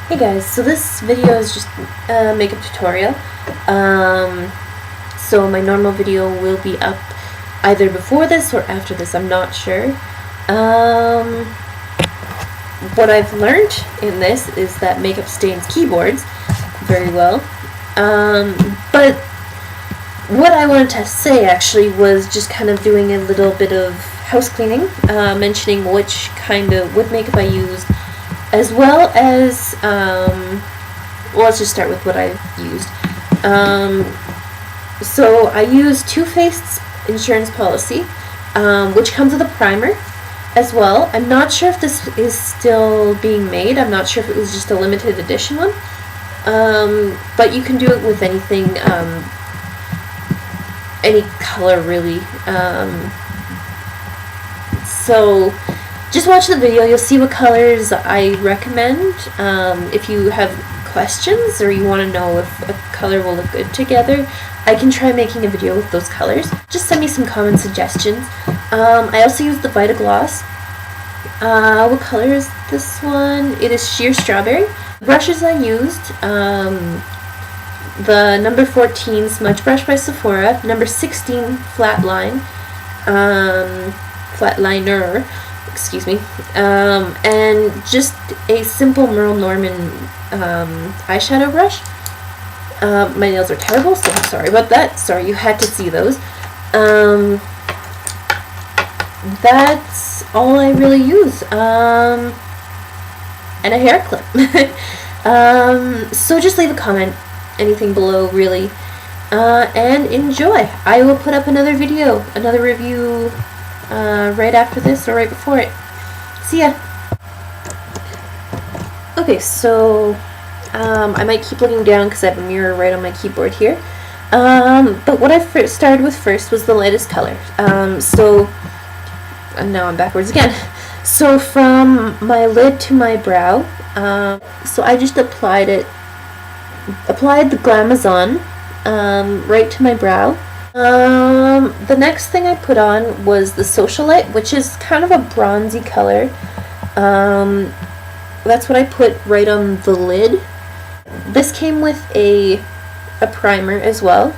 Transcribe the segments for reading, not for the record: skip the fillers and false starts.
Hey guys, so this video is just a makeup tutorial. So my normal video will be up either before this or after this, I'm not sure. What I've learned in this is that makeup stains keyboards very well. But what I wanted to say actually was just kind of doing a little bit of house cleaning, mentioning which kind of wood makeup I used, as well as, well, let's just start with what I used. So I used Too Faced's insurance policy, which comes with a primer as well. I'm not sure if this is still being made. I'm not sure if it was just a limited edition one. But you can do it with anything, any color really. So just watch the video, you'll see what colors I recommend. If you have questions or you want to know if a color will look good together, I can try making a video with those colors. Just send me some comment suggestions. I also used the Vitagloss. What color is this one? It is Sheer Strawberry. The brushes I used, the number 14 Smudge Brush by Sephora, number 16 Flatliner, excuse me, and just a simple Merle Norman eyeshadow brush. My nails are terrible, so I'm sorry about that. Sorry you had to see those. That's all I really use. And a hair clip. So just leave a comment, anything below really, and enjoy. I will put up another video, another review right after this or right before it. See ya! Okay, so I might keep looking down because I have a mirror right on my keyboard here. But what I started with first was the lightest color. And now I'm backwards again. So from my lid to my brow, so I just applied the Glamazon right to my brow. The next thing I put on was the Socialite, which is kind of a bronzy color. That's what I put right on the lid. This came with a primer as well.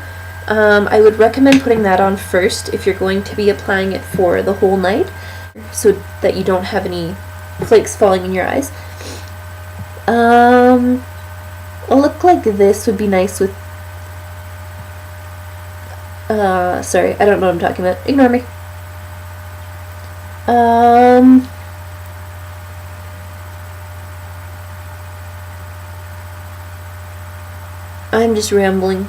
I would recommend putting that on first if you're going to be applying it for the whole night, so that you don't have any flakes falling in your eyes. A look like this would be nice with sorry, I don't know what I'm talking about. Ignore me. I'm just rambling.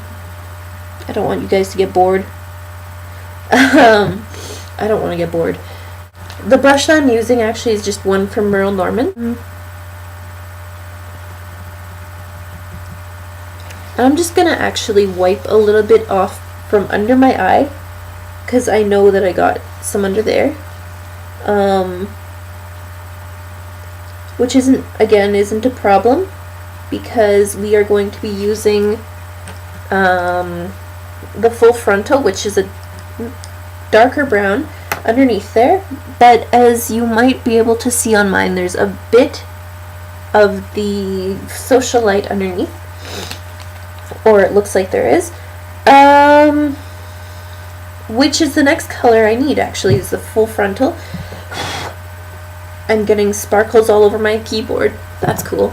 I don't want you guys to get bored. I don't want to get bored. The brush that I'm using actually is just one from Merle Norman. I'm just gonna actually wipe a little bit off from under my eye, because I know that I got some under there, which isn't a problem, because we are going to be using the full frontal, which is a darker brown underneath there. But as you might be able to see on mine, there's a bit of the Socialite underneath, or it looks like there is. Which is the next color I need, actually, is the full frontal. I'm getting sparkles all over my keyboard. That's cool.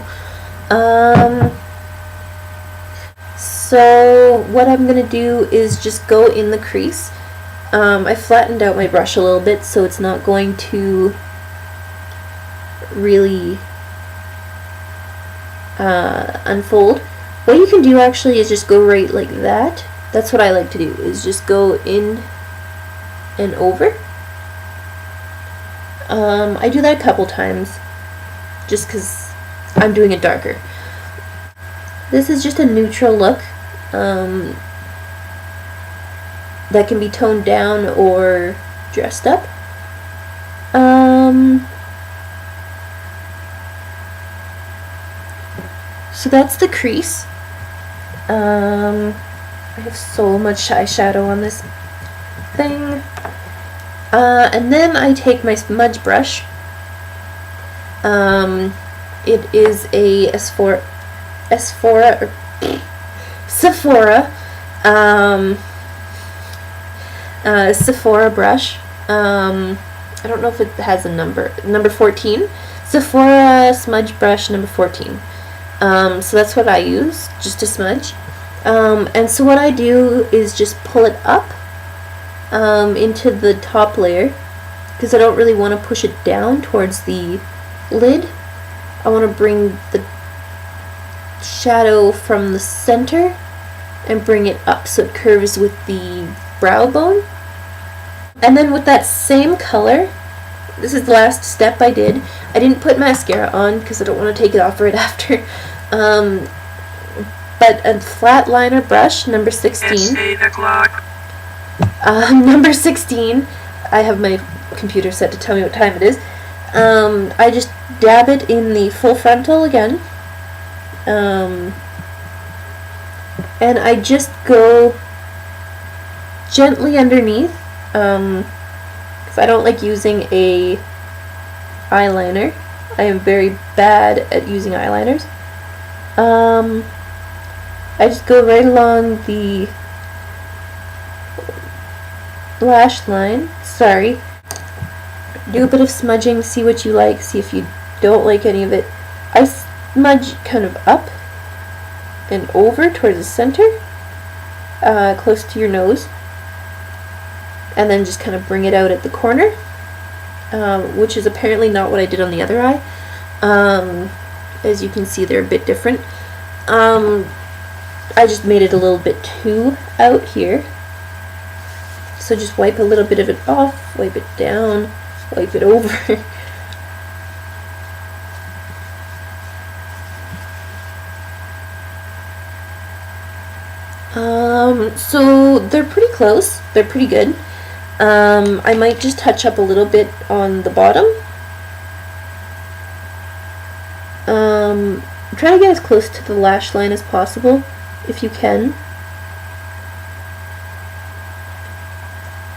So what I'm going to do is just go in the crease. I flattened out my brush a little bit so it's not going to really unfold. What you can do actually is just go right like that. That's what I like to do, is just go in and over. I do that a couple times just because I'm doing it darker. This is just a neutral look that can be toned down or dressed up. So that's the crease. I have so much eyeshadow on this thing. And then I take my smudge brush It is a Sephora Sephora brush. I don't know if it has a number 14. Sephora smudge brush number 14. So that's what I use, just to smudge. And so what I do is just pull it up into the top layer, because I don't really want to push it down towards the lid. I want to bring the shadow from the center and bring it up so it curves with the brow bone. And then with that same color, this is the last step I did. I didn't put mascara on because I don't want to take it off right after. But a flat liner brush, number 16. It's 8 o'clock. Number 16. I have my computer set to tell me what time it is. I just dab it in the full frontal again. And I just go gently underneath, because I don't like using a eyeliner. I am very bad at using eyeliners. I just go right along the lash line. Sorry. Do a bit of smudging, see what you like, see if you don't like any of it. I smudge kind of up and over towards the center, close to your nose, and then just kind of bring it out at the corner, which is apparently not what I did on the other eye. As you can see, they're a bit different. I just made it a little bit too out here. So just wipe a little bit of it off, wipe it down, wipe it over. So they're pretty close. They're pretty good. I might just touch up a little bit on the bottom. Try to get as close to the lash line as possible, if you can.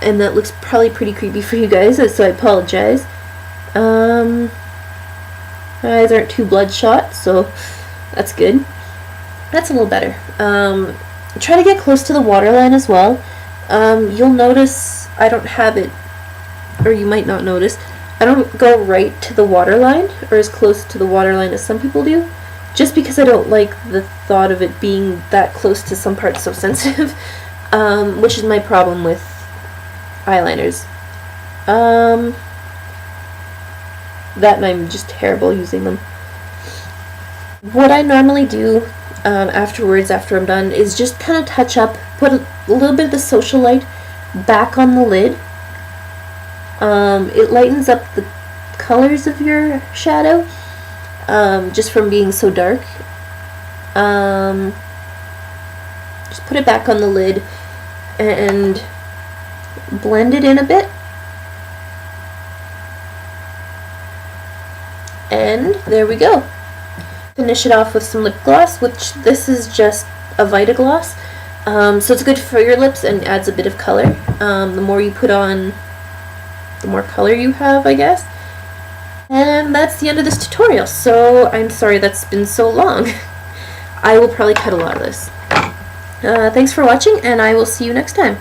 And that looks probably pretty creepy for you guys, so I apologize. My eyes aren't too bloodshot, so that's good. That's a little better. Try to get close to the waterline as well. You'll notice I don't have it, or you might not notice, I don't go right to the waterline, or as close to the waterline as some people do, just because I don't like the thought of it being that close to some parts so sensitive, which is my problem with eyeliners. That and I'm just terrible using them. What I normally do afterwards, after I'm done, is just kind of touch up, put a little bit of the social light back on the lid. It lightens up the colors of your shadow, just from being so dark. Just put it back on the lid and blend it in a bit. And there we go. Finish it off with some lip gloss, which this is just a Vitagloss. So it's good for your lips and adds a bit of color. The more you put on, the more color you have, I guess. And that's the end of this tutorial. So I'm sorry that's been so long. I will probably cut a lot of this. Thanks for watching, and I will see you next time.